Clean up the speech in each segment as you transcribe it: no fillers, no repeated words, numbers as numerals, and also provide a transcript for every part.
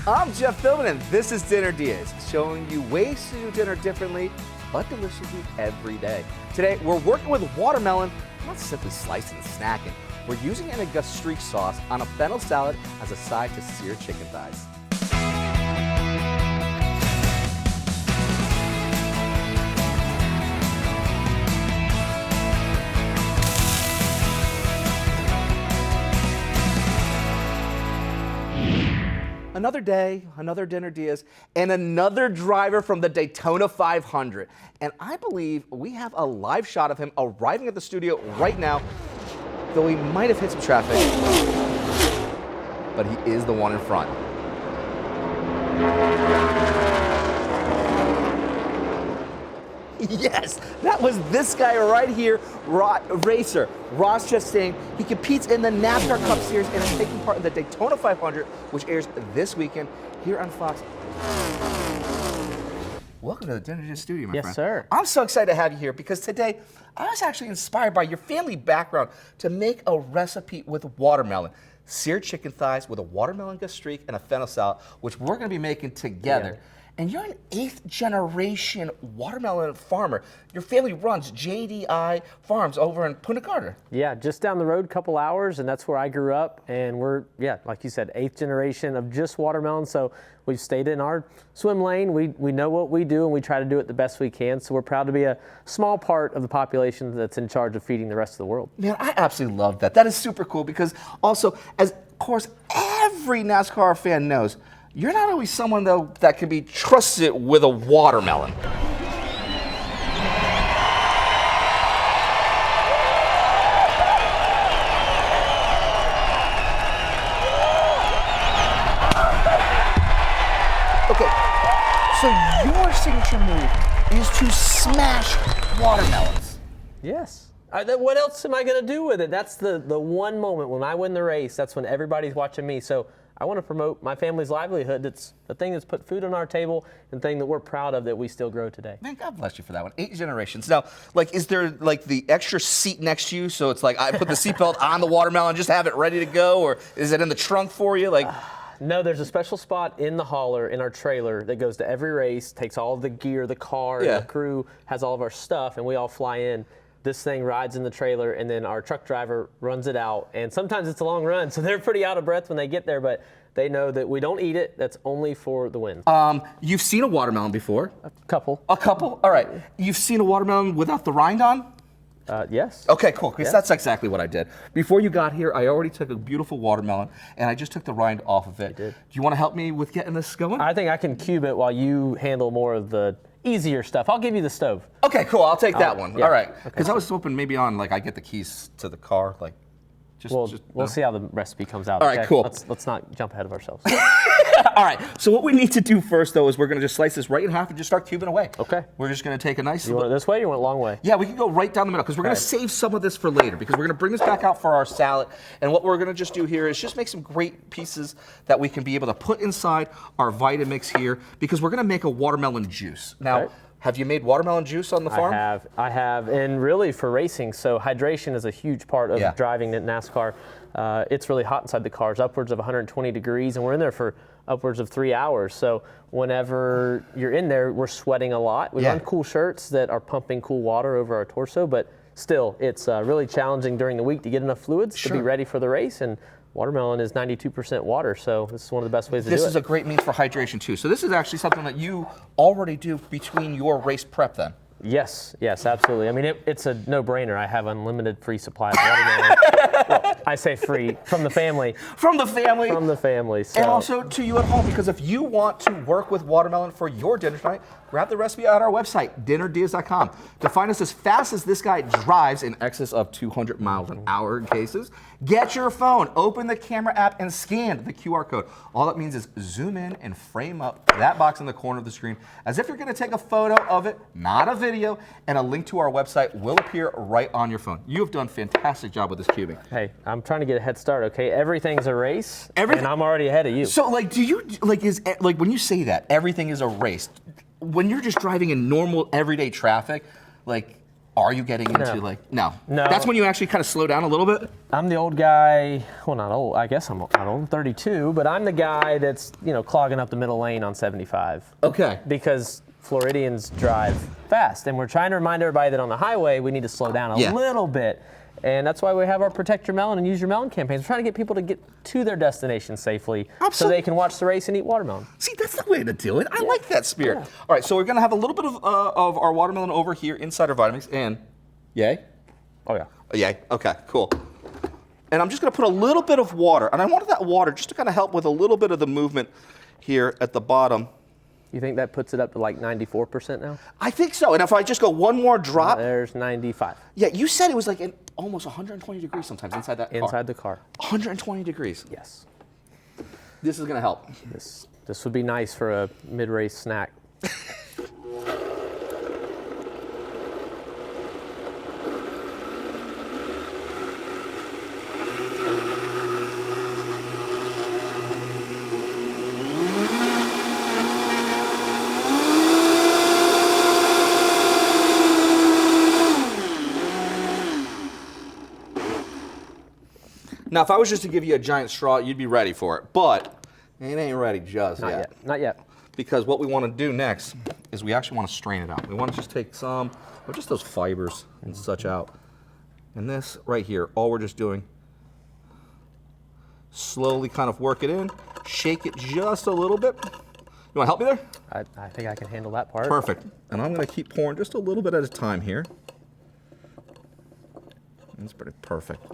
I'm Jeff Philbin, and this is Dinner DeeAs, showing you ways to do dinner differently, but deliciously every day. Today, we're working with watermelon, not simply slicing and snacking. We're using it in a Gastrique sauce on a Fennel salad as a side to seared chicken thighs. Another day, another Dinner DeeAs, and another driver from the Daytona 500. And I believe we have a live shot of him arriving at the studio right now, though he might have hit some traffic, but he is the one in front. Yes, that was this guy right here, racer Ross Chastain. He competes in the NASCAR Cup Series and is taking part in the Daytona 500, which airs this weekend here on Fox. Welcome to the Dinner DeeAs studio, my friend. Yes, sir. I'm so excited to have you here because today I was actually inspired by your family background to make a recipe with watermelon. Seared chicken thighs with a watermelon gastrique and a fennel salad, which we're going to be making together. Yeah. And you're an 8th generation watermelon farmer. Your family runs JDI Farms over in Punta Carter. Yeah, just down the road, a couple hours, and that's where I grew up. And we're, like you said, 8th generation of just watermelon. So we've stayed in our swim lane. We know what we do, and we try to do it the best we can. So we're proud to be a small part of the population that's in charge of feeding the rest of the world. Man, I absolutely love that. That is super cool because also, as of course every NASCAR fan knows, you're not always someone, though, that can be trusted with a watermelon. Okay, so your signature move is to smash watermelons. Yes. What else am I going to do with it? That's the one moment when I win the race. That's when everybody's watching me. So I want to promote my family's livelihood. It's the thing that's put food on our table and the thing that we're proud of that we still grow today. Man, God bless you for that one. 8 generations. Now, is there the extra seat next to you? So it's I put the seatbelt on the watermelon, just have it ready to go, or is it in the trunk for you? No, there's a special spot in the hauler in our trailer that goes to every race, takes all of the gear, the car, and the crew has all of our stuff, and we all fly in. This thing rides in the trailer, and then our truck driver runs it out. And sometimes it's a long run, so they're pretty out of breath when they get there, but they know that we don't eat it. That's only for the win. You've seen a watermelon before. A couple. A couple? All right. You've seen a watermelon without the rind on? Yes. Okay, cool, because that's exactly what I did. Before you got here, I already took a beautiful watermelon, and I just took the rind off of it. You did. Do you want to help me with getting this going? I think I can cube it while you handle more of the easier stuff. I'll give you the stove. Okay, cool. I'll take that one. Yeah. All right. Okay. Because I was hoping maybe on I get the keys to the car, We'll see how the recipe comes out. All right, okay? cool. Let's not jump ahead of ourselves. All right. So what we need to do first, though, is we're going to just slice this right in half and just start cubing away. Okay. We're just going to take a nice. You want it this way or you want it long way? Yeah, we can go right down the middle because we're going to save some of this for later because we're going to bring this back out for our salad. And what we're going to just do here is just make some great pieces that we can be able to put inside our Vitamix here because we're going to make a watermelon juice. Now, have you made watermelon juice on the farm? I have, and really for racing, so hydration is a huge part of driving at NASCAR. It's really hot inside the cars, upwards of 120 degrees, and we're in there for upwards of 3 hours. So whenever you're in there, we're sweating a lot. We run cool shirts that are pumping cool water over our torso, but still, it's really challenging during the week to get enough fluids to be ready for the race. And watermelon is 92% water, so this is one of the best ways to do it. This is a great means for hydration, too. So this is actually something that you already do between your race prep, then? Yes, absolutely. I mean, it's a no-brainer. I have unlimited free supply of watermelon. Well, I say free, from the family. From the family. From the family. So. And also to you at home, because if you want to work with watermelon for your dinner tonight, grab the recipe at our website, dinnerdeeas.com. To find us as fast as this guy drives in excess of 200 miles an hour in cases, get your phone, open the camera app, and scan the QR code. All that means is zoom in and frame up that box in the corner of the screen as if you're going to take a photo of it, not a video, and a link to our website will appear right on your phone. You have done a fantastic job with this cubing. Hey, I'm trying to get a head start, okay? Everything's a race, and I'm already ahead of you. So, do you, when you say that, everything is a race, when you're just driving in normal, everyday traffic, Are you getting into like, no. No. That's when you actually kind of slow down a little bit? I'm the old guy, well, not old, I guess I'm not old, I'm 32, but I'm the guy that's, clogging up the middle lane on 75. Okay. Because Floridians drive fast, and we're trying to remind everybody that on the highway, we need to slow down a little bit. And that's why we have our Protect Your Melon and Use Your Melon campaigns. We're trying to get people to get to their destination safely so they can watch the race and eat watermelon. See, that's the way to do it. I like that spirit. Yeah. All right, so we're going to have a little bit of our watermelon over here inside our Vitamix. And yay? Oh, yeah. Yay. Okay, cool. And I'm just going to put a little bit of water. And I wanted that water just to kind of help with a little bit of the movement here at the bottom. You think that puts it up to like 94% now? I think so. And if I just go one more drop. There's 95. Yeah, you said it was like almost 120 degrees sometimes inside that car. Inside the car. 120 degrees. Yes. This is going to help. This would be nice for a mid-race snack. Now, if I was just to give you a giant straw, you'd be ready for it. But it ain't ready just yet. Not yet. Because what we want to do next is we actually want to strain it out. We want to just take some of just those fibers and such out. And this right here, all we're just doing, slowly kind of work it in, shake it just a little bit. You want to help me there? I think I can handle that part. Perfect. And I'm going to keep pouring just a little bit at a time here. That's pretty perfect.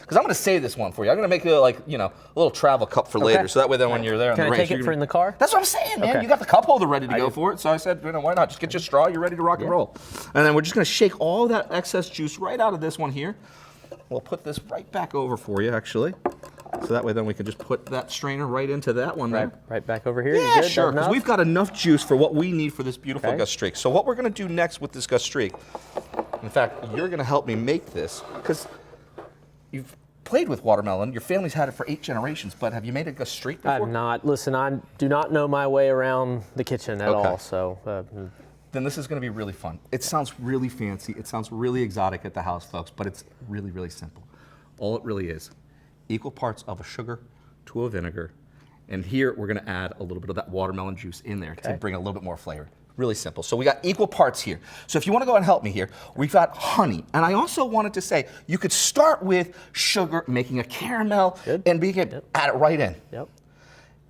Because I'm going to save this one for you. I'm going to make it like, a little travel cup for later. So that way then when you're there on the race. Can I take it for in the car? That's what I'm saying, man. Okay. You got the cup holder ready to go for it. So I said, why not? Just get your straw. You're ready to rock and roll. And then we're just going to shake all that excess juice right out of this one here. We'll put this right back over for you, actually. So that way then we can just put that strainer right into that one there. Right back over here? Yeah, sure. Because we've got enough juice for what we need for this beautiful Gastrique. So what we're going to do next with this Gastrique, in fact, you're going to help me make this. Because you've played with watermelon. Your family's had it for 8 generations, but have you made a Gastrique before? I've not. Listen, I do not know my way around the kitchen at all. So then this is going to be really fun. It sounds really fancy. It sounds really exotic at the house, folks, but it's really, really simple. All it really is, equal parts of a sugar to a vinegar. And here we're going to add a little bit of that watermelon juice in there to bring a little bit more flavor. Really simple. So we got equal parts here. So if you want to go and help me here, we've got honey. And I also wanted to say, you could start with sugar, making a caramel, and add it right in. Yep.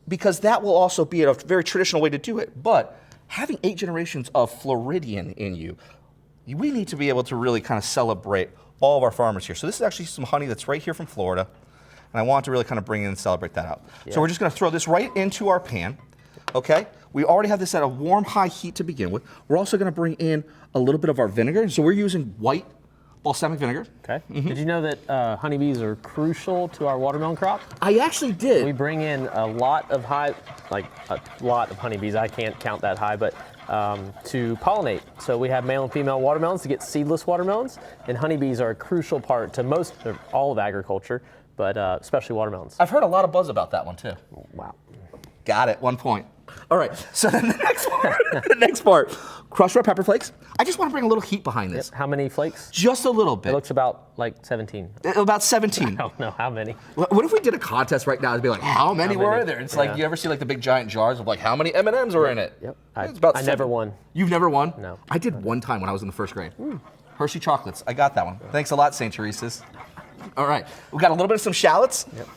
Because that will also be a very traditional way to do it. But having 8 generations of Floridian in you, we need to be able to really kind of celebrate all of our farmers here. So this is actually some honey that's right here from Florida. And I want to really kind of bring in and celebrate that out. Yeah. So we're just going to throw this right into our pan. Okay, we already have this at a warm, high heat to begin with. We're also going to bring in a little bit of our vinegar. So we're using white balsamic vinegar. Okay. Did you know that honeybees are crucial to our watermelon crop? I actually did. We bring in a lot of honeybees. I can't count that high, but to pollinate. So we have male and female watermelons to get seedless watermelons, and honeybees are a crucial part to most or all of agriculture, but especially watermelons. I've heard a lot of buzz about that one too. Wow. Got it, 1 point. All right, so then the next part, crushed red pepper flakes. I just want to bring a little heat behind this. Yep. How many flakes? Just a little bit. It looks about like 17. About 17. I don't know how many. What if we did a contest right now to be like, how many were there? It's like, you ever see like the big giant jars of like, how many M&Ms were in it? Yep. I never won. You've never won? No. I did one time when I was in the 1st grade. Hershey chocolates. I got that one. Thanks a lot, St. Teresa's. All right, we got a little bit of some shallots. Yep.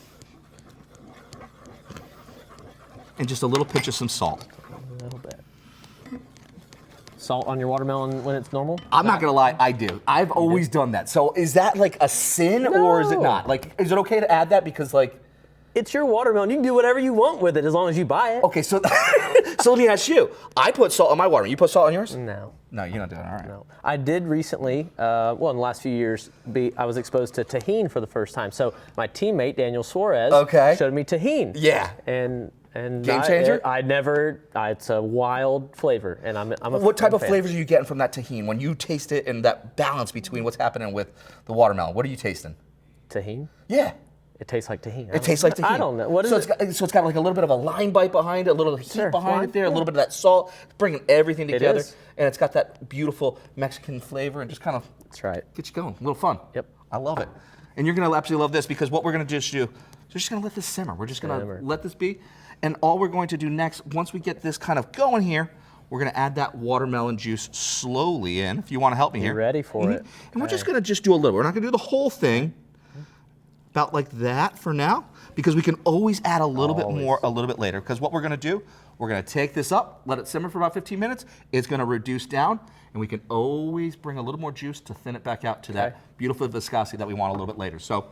And just a little pinch of some salt. A little bit. Salt on your watermelon when it's normal? I'm not gonna lie, I do. I've always done that. So is that like a sin or is it not? Like, is it okay to add that because like? It's your watermelon. You can do whatever you want with it as long as you buy it. Okay, so so let me ask you. I put salt on my watermelon. You put salt on yours? No. No, you're not doing it. All right. No. I did recently, in the last few years, I was exposed to tahini for the first time. So my teammate, Daniel Suarez, showed me tahini. Yeah. And game changer? It's a wild flavor, and I'm a What type of fan. flavors are you getting from that tahini when you taste it and that balance between what's happening with the watermelon? What are you tasting? Tahini? Yeah. It tastes like tahini. It tastes like tahini. I don't know. What is it? So it's got like a little bit of a lime bite behind it, a little heat behind it there, a little bit of that salt, bringing everything together. And it's got that beautiful Mexican flavor and just kind of get you going. A little fun. Yep. I love it. And you're going to absolutely love this because what we're going to just do, we're just going to let this simmer. We're just going to let this be. And all we're going to do next, once we get this kind of going here, we're going to add that watermelon juice slowly in, if you want to help me here. Be ready for it. And we're just going to just do a little. We're not going to do the whole thing. About like that for now, because we can always add a little bit more a little bit later. Because what we're going to do, we're going to take this up, let it simmer for about 15 minutes. It's going to reduce down, and we can always bring a little more juice to thin it back out to that beautiful viscosity that we want a little bit later. So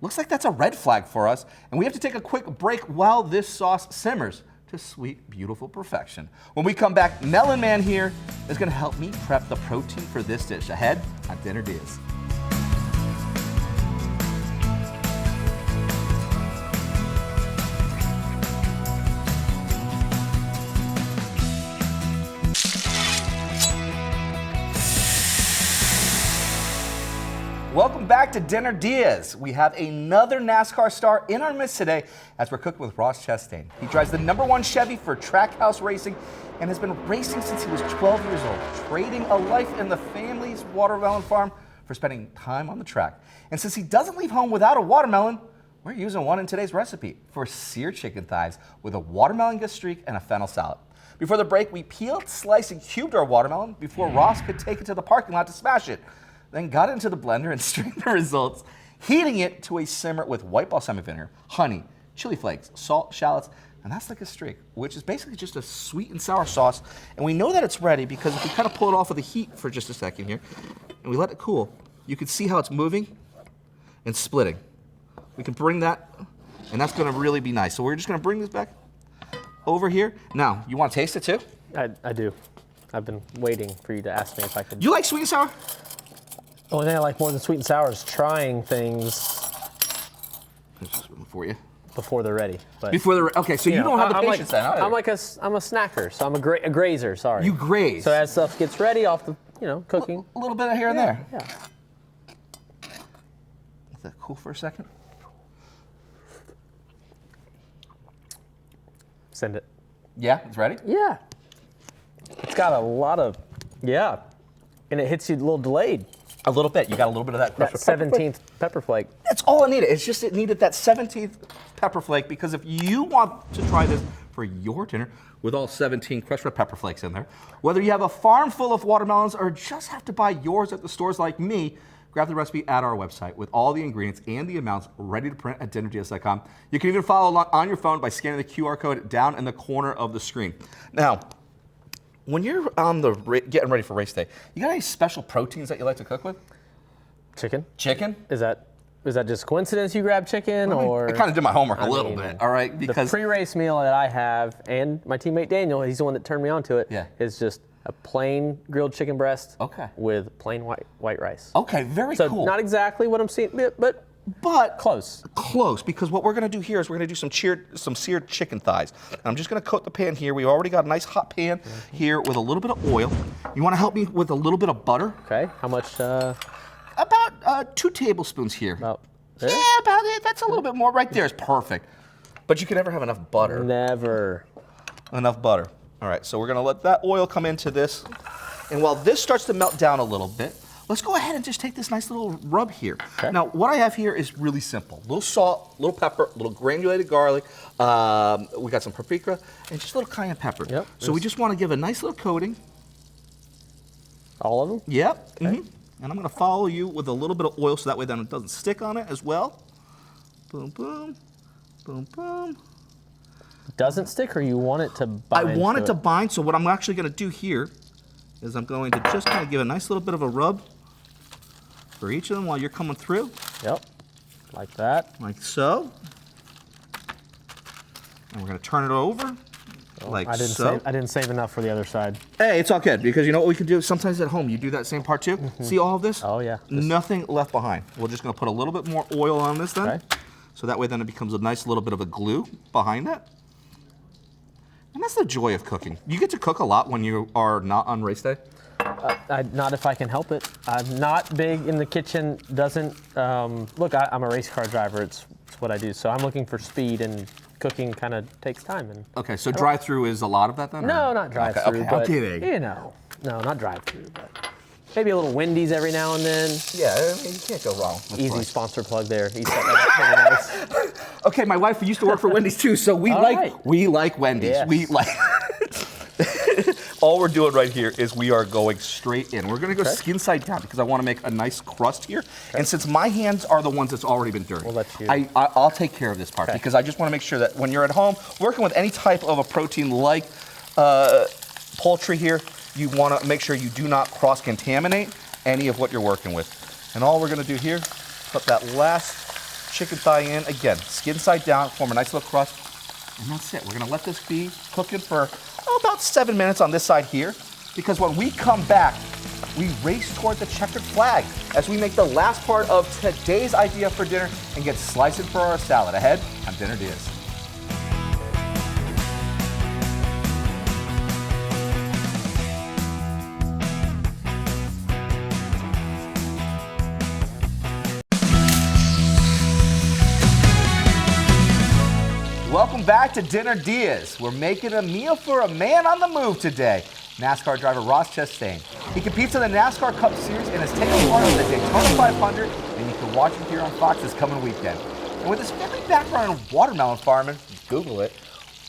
looks like that's a red flag for us, and we have to take a quick break while this sauce simmers to sweet, beautiful perfection. When we come back, Melon Man here is going to help me prep the protein for this dish ahead on Dinner DeeAs. Welcome back to Dinner DeeAs. We have another NASCAR star in our midst today as we're cooking with Ross Chastain. He drives the #1 Chevy for Trackhouse Racing and has been racing since he was 12 years old, trading a life in the family's watermelon farm for spending time on the track. And since he doesn't leave home without a watermelon, we're using one in today's recipe for seared chicken thighs with a watermelon gastrique and a fennel salad. Before the break, we peeled, sliced, and cubed our watermelon before Ross could take it to the parking lot to smash it. Then got it into the blender and strained the results, heating it to a simmer with white balsamic vinegar, honey, chili flakes, salt, shallots, and that's like a gastrique, which is basically just a sweet and sour sauce. And we know that it's ready because if we kind of pull it off of the heat for just a second here, and we let it cool, you can see how it's moving and splitting. We can bring that, and that's gonna really be nice. So we're just gonna bring this back over here. Now, you wanna taste it too? I do. I've been waiting for you to ask me if I could. You like sweet and sour? The only thing I like more than sweet and sour is trying things for you before they're ready. But before they're okay, so you don't have the patience then. I'm a snacker, so I'm a grazer. Sorry. You graze. So as stuff gets ready off the cooking. A little bit of here and there. Yeah. Let that cool for a second. Send it. Yeah, it's ready? Yeah. It's got a lot of and it hits you a little delayed. A little bit. You got a little bit of that crushed 17th pepper flake. That's all it needed. It's just it needed that 17th pepper flake because if you want to try this for your dinner with all 17 crushed red pepper flakes in there, whether you have a farm full of watermelons or just have to buy yours at the stores like me, grab the recipe at our website with all the ingredients and the amounts ready to print at dinnerdeas.com. You can even follow along on your phone by scanning the QR code down in the corner of the screen. Now, when you're on getting ready for race day, you got any special proteins that you like to cook with? Chicken. Chicken? Is that just coincidence you grab chicken, or? I kind of did my homework a little bit, all right? Because the pre-race meal that I have, and my teammate Daniel, he's the one that turned me on to it, is just a plain grilled chicken breast with plain white rice. Okay, very cool. So not exactly what I'm seeing, but close. Close, because what we're going to do here is we're going to do some seared chicken thighs. And I'm just going to coat the pan here. We already got a nice hot pan here with a little bit of oil. You want to help me with a little bit of butter? Okay, how much? About 2 tablespoons here. About there? Yeah, about it. That's a little bit more. Right there is perfect. But you can never have enough butter. Never. Enough butter. All right, so we're going to let that oil come into this. And while this starts to melt down a little bit, let's go ahead and just take this nice little rub here. Okay. Now, what I have here is really simple. A little salt, a little pepper, a little granulated garlic. We got some paprika, and just a little cayenne pepper. Yep. So we just want to give a nice little coating. All of them? Yep. Okay. Mm-hmm. And I'm going to follow you with a little bit of oil so that way then it doesn't stick on it as well. Boom, boom, boom, boom. Doesn't stick, or you want it to bind? I want it to bind, so what I'm actually going to do here is I'm going to just kind of give a nice little bit of a rub for each of them while you're coming through. Yep, like that. Like so. And we're going to turn it over, like so. I didn't save enough for the other side. Hey, it's all good, because you know what we can do? Sometimes at home, you do that same part too. Mm-hmm. See all of this? Oh, yeah. Nothing left behind. We're just going to put a little bit more oil on this then. Okay. So that way then it becomes a nice little bit of a glue behind that. And that's the joy of cooking. You get to cook a lot when you are not on race day? Not if I can help it. I'm not big in the kitchen. Doesn't look. I'm a race car driver. It's what I do. So I'm looking for speed, and cooking kind of takes time. And okay, so drive-through is a lot of that then? no, not drive-through. Okay, but, I'm kidding. You know, no, not drive-through, but maybe a little Wendy's every now and then. Yeah, I mean, you can't go wrong. Easy sponsor plug there. He set that up pretty nice. Okay, my wife used to work for Wendy's too, so we like Wendy's. Yes. We like. All we're doing right here is we are going straight in. We're gonna go skin side down because I want to make a nice crust here. Okay. And since my hands are the ones that's already been dirty, we'll let you. I'll take care of this part because I just want to make sure that when you're at home working with any type of a protein like poultry here, you want to make sure you do not cross-contaminate any of what you're working with. And all we're gonna do here, put that last chicken thigh in, again, skin side down, form a nice little crust, and that's it. We're gonna let this be cooking for about 7 minutes on this side here, because when we come back, we race toward the checkered flag as we make the last part of today's idea for dinner and get slicing for our salad. Ahead on Dinner DeeAs. Welcome back to Dinner DeeAs. We're making a meal for a man on the move today. NASCAR driver Ross Chastain. He competes in the NASCAR Cup Series and is taking part in the Daytona 500, and you can watch him here on Fox this coming weekend. And with his family background in watermelon farming, Google it,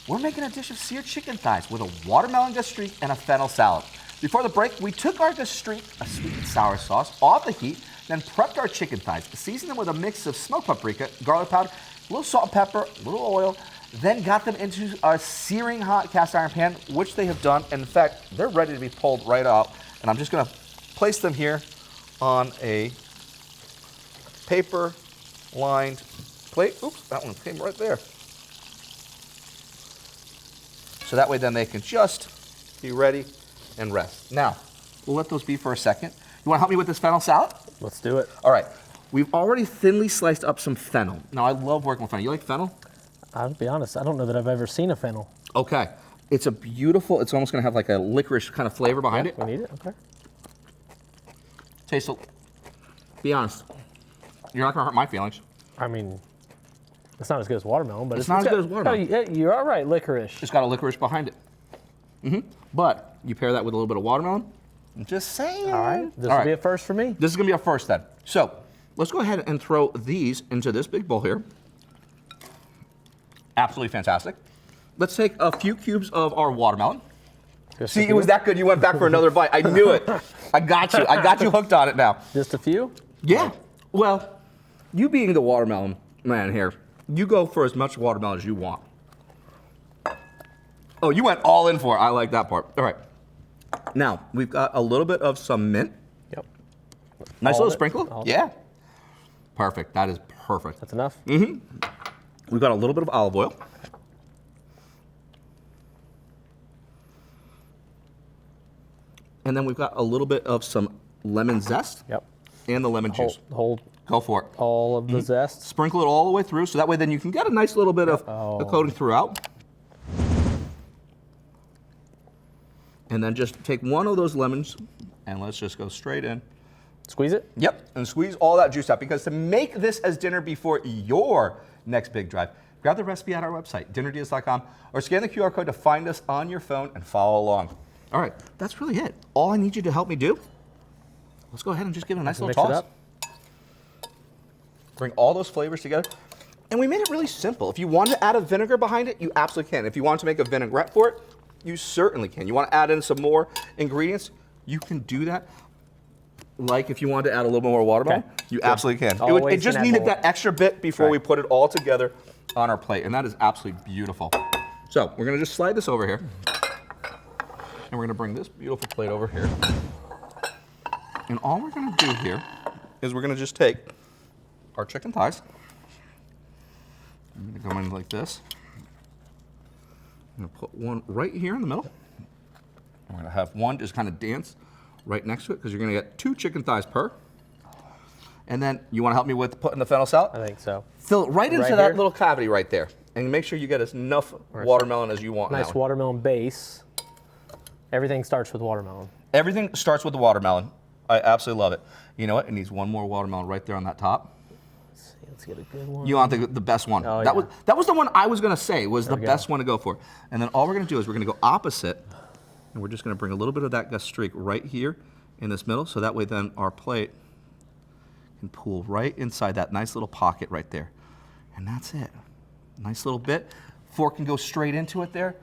we're making a dish of seared chicken thighs with a watermelon gastrique and a fennel salad. Before the break, we took our gastrique, a sweet and sour sauce, off the heat, then prepped our chicken thighs, seasoned them with a mix of smoked paprika, garlic powder, a little salt and pepper, a little oil, then got them into a searing hot cast iron pan, which they have done. And in fact, they're ready to be pulled right out. And I'm just gonna place them here on a paper-lined plate. Oops, that one came right there. So that way then they can just be ready and rest. Now, we'll let those be for a second. You wanna help me with this fennel salad? Let's do it. All right, we've already thinly sliced up some fennel. Now, I love working with fennel. You like fennel? I'll be honest, I don't know that I've ever seen a fennel. Okay. It's a beautiful, it's almost gonna have like a licorice kind of flavor behind it. We need it, okay. Taste it. Be honest. You're not gonna hurt my feelings. I mean, it's not as good as watermelon, but it's not as good as watermelon. Oh, you're all right, licorice. It's got a licorice behind it. But you pair that with a little bit of watermelon. I'm just saying. All right, this will be a first for me. This is gonna be our first then. So let's go ahead and throw these into this big bowl here. Absolutely fantastic. Let's take a few cubes of our watermelon. See, it was that good. You went back for another bite. I knew it. I got you. I got you hooked on it now. Just a few? Yeah. Well, you being the watermelon man here, you go for as much watermelon as you want. Oh, you went all in for it. I like that part. All right. Now, we've got a little bit of some mint. Yep. Nice little sprinkle. Yeah. Perfect. That is perfect. That's enough? Mm-hmm. We've got a little bit of olive oil. And then we've got a little bit of some lemon zest. Yep. And the lemon juice. Go for it. All of the zest. Sprinkle it all the way through, so that way then you can get a nice little bit of a coating throughout. And then just take one of those lemons and let's just go straight in. Squeeze it? Yep, and squeeze all that juice out, because to make this as dinner before your next big drive, grab the recipe at our website, dinnerdeas.com, or scan the QR code to find us on your phone and follow along. All right, that's really it. All I need you to help me do, let's go ahead and just give it a nice little toss. Mix it up. Bring all those flavors together. And we made it really simple. If you want to add a vinegar behind it, you absolutely can. If you want to make a vinaigrette for it, you certainly can. You want to add in some more ingredients, you can do that. Like if you wanted to add a little bit more watermelon, you absolutely can. It just needed that extra bit before we put it all together on our plate, and that is absolutely beautiful. So we're gonna just slide this over here, and we're gonna bring this beautiful plate over here. And all we're gonna do here is we're gonna just take our chicken thighs. I'm gonna go in like this. I'm gonna put one right here in the middle. I'm gonna have one just kind of dance right next to it, because you're gonna get 2 chicken thighs per. And then you wanna help me with putting the fennel salad? I think so. Fill it right into that little cavity right there. And make sure you get enough watermelon as you want. Nice watermelon base. Everything starts with watermelon. Everything starts with the watermelon. I absolutely love it. You know what? It needs one more watermelon right there on that top. Let's get a good one. You want the best one. Oh, that was the one I was going to say was the best one to go for. And then all we're going to do is we're going to go opposite, and we're just going to bring a little bit of that Gastrique right here in this middle, so that way then our plate can pull right inside that nice little pocket right there. And that's it. Nice little bit. Fork can go straight into it there,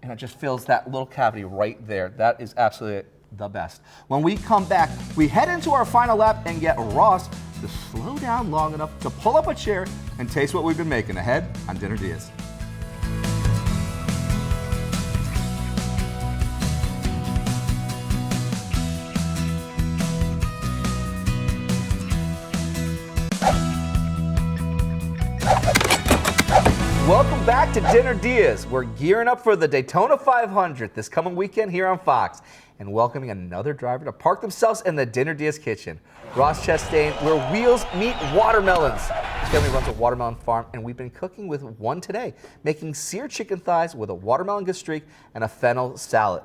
and it just fills that little cavity right there. That is absolutely the best. When we come back, we head into our final lap and get Ross to slow down long enough to pull up a chair and taste what we've been making ahead on Dinner DeeAs. Welcome back to Dinner DeeAs. We're gearing up for the Daytona 500 this coming weekend here on Fox and welcoming another driver to park themselves in the Dinner DeeAs kitchen. Ross Chastain, where wheels meet watermelons. His family runs a watermelon farm, and we've been cooking with one today, making seared chicken thighs with a watermelon Gastrique and a Fennel salad.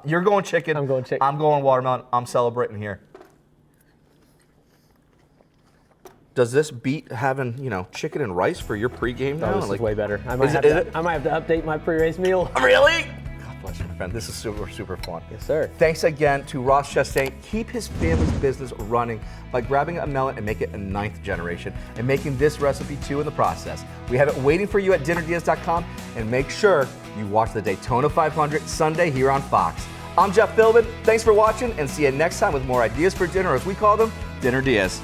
You're going chicken. I'm going chicken. I'm going watermelon. I'm celebrating here. Does this beat having, you know, chicken and rice for your pregame now? Oh, this is way better. I might have to update my pre-race meal. Really? God bless you, my friend. This is super, super fun. Yes, sir. Thanks again to Ross Chastain. Keep his family's business running by grabbing a melon and make it a 9th generation and making this recipe too in the process. We have it waiting for you at dinnerdeas.com, and make sure you watch the Daytona 500 Sunday here on Fox. I'm Jeff Philbin. Thanks for watching, and see you next time with more ideas for dinner, as we call them, Dinner DeeAs.